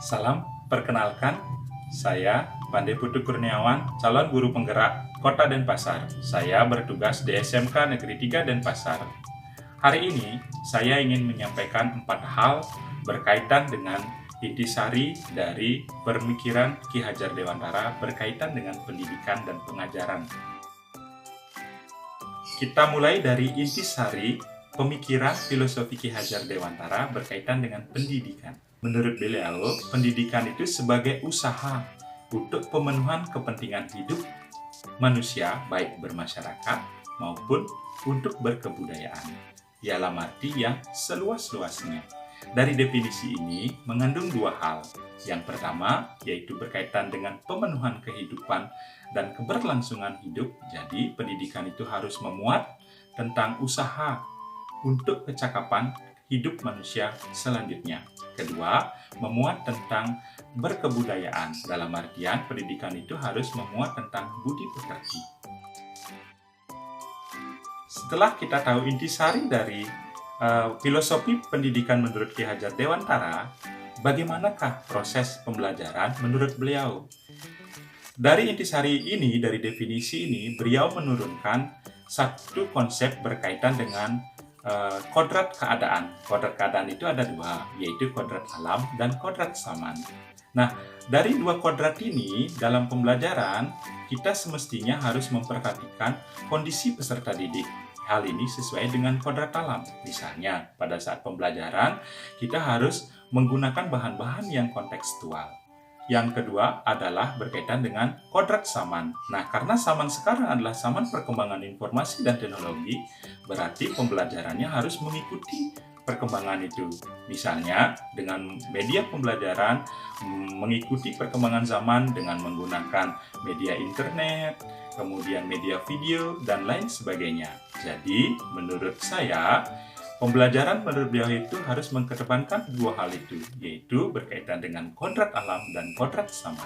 Salam, perkenalkan, saya Pandey Putu Kurniawan, calon guru penggerak Kota Denpasar. Saya bertugas di SMK Negeri 3 Denpasar. Hari ini, saya ingin menyampaikan 4 hal berkaitan dengan intisari dari pemikiran Ki Hajar Dewantara berkaitan dengan pendidikan dan pengajaran. Kita mulai dari intisari pemikiran filosofi Ki Hajar Dewantara berkaitan dengan pendidikan. Menurut beliau, pendidikan itu sebagai usaha untuk pemenuhan kepentingan hidup manusia, baik bermasyarakat maupun untuk berkebudayaan. Dalam arti yang seluas-luasnya. Dari definisi ini mengandung 2 hal. Yang pertama, yaitu berkaitan dengan pemenuhan kehidupan dan keberlangsungan hidup. Jadi, pendidikan itu harus memuat tentang usaha untuk kecakapan hidup manusia selanjutnya. Kedua, memuat tentang berkebudayaan. Dalam artian, pendidikan itu harus memuat tentang budi pekerti. Setelah kita tahu intisari dari filosofi pendidikan menurut Ki Hajar Dewantara, bagaimanakah proses pembelajaran menurut beliau? Dari intisari ini, dari definisi ini, beliau menurunkan satu konsep berkaitan dengan kodrat keadaan. Kodrat keadaan itu ada 2, yaitu kodrat alam dan kodrat zaman. Nah, dari 2 kodrat ini, dalam pembelajaran, kita semestinya harus memperhatikan kondisi peserta didik. Hal ini sesuai dengan kodrat alam. Misalnya, pada saat pembelajaran, kita harus menggunakan bahan-bahan yang kontekstual. Yang kedua adalah berkaitan dengan kodrat zaman. Nah, karena zaman sekarang adalah zaman perkembangan informasi dan teknologi, berarti pembelajarannya harus mengikuti perkembangan itu. Misalnya, dengan media pembelajaran mengikuti perkembangan zaman dengan menggunakan media internet, kemudian media video, dan lain sebagainya. Jadi, menurut saya, pembelajaran menurut beliau itu harus mengedepankan 2 hal itu, yaitu berkaitan dengan kodrat alam dan kodrat zaman.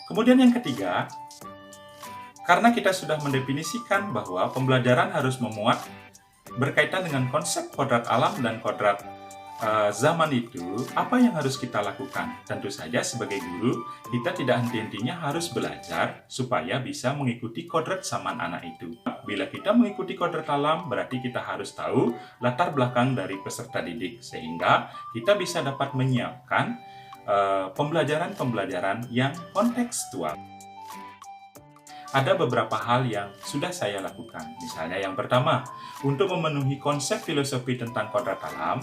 Kemudian yang ketiga, karena kita sudah mendefinisikan bahwa pembelajaran harus memuat berkaitan dengan konsep kodrat alam dan kodrat zaman itu, apa yang harus kita lakukan? Tentu saja sebagai guru, kita tidak henti-hentinya harus belajar supaya bisa mengikuti kodrat zaman anak itu. Bila kita mengikuti kodrat alam, berarti kita harus tahu latar belakang dari peserta didik, sehingga kita bisa dapat menyiapkan pembelajaran-pembelajaran yang kontekstual. Ada beberapa hal yang sudah saya lakukan. Misalnya yang pertama, untuk memenuhi konsep filosofi tentang kodrat alam,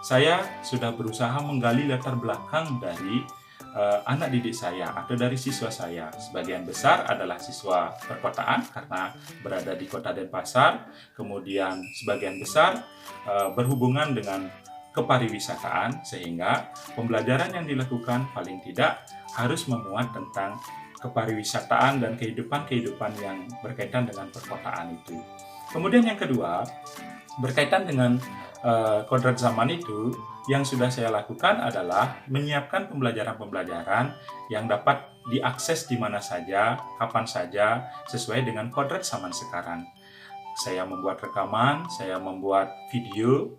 saya sudah berusaha menggali latar belakang dari anak didik saya atau dari siswa saya. Sebagian besar adalah siswa perkotaan karena berada di Kota Denpasar, kemudian sebagian besar berhubungan dengan kepariwisataan, sehingga pembelajaran yang dilakukan paling tidak harus memuat tentang kepariwisataan dan kehidupan-kehidupan yang berkaitan dengan perkotaan itu. Kemudian yang kedua, berkaitan dengan kodrat zaman itu, yang sudah saya lakukan adalah menyiapkan pembelajaran-pembelajaran yang dapat diakses di mana saja, kapan saja, sesuai dengan kodrat zaman sekarang. Saya membuat rekaman, saya membuat video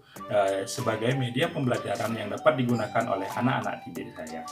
sebagai media pembelajaran yang dapat digunakan oleh anak-anak didik saya.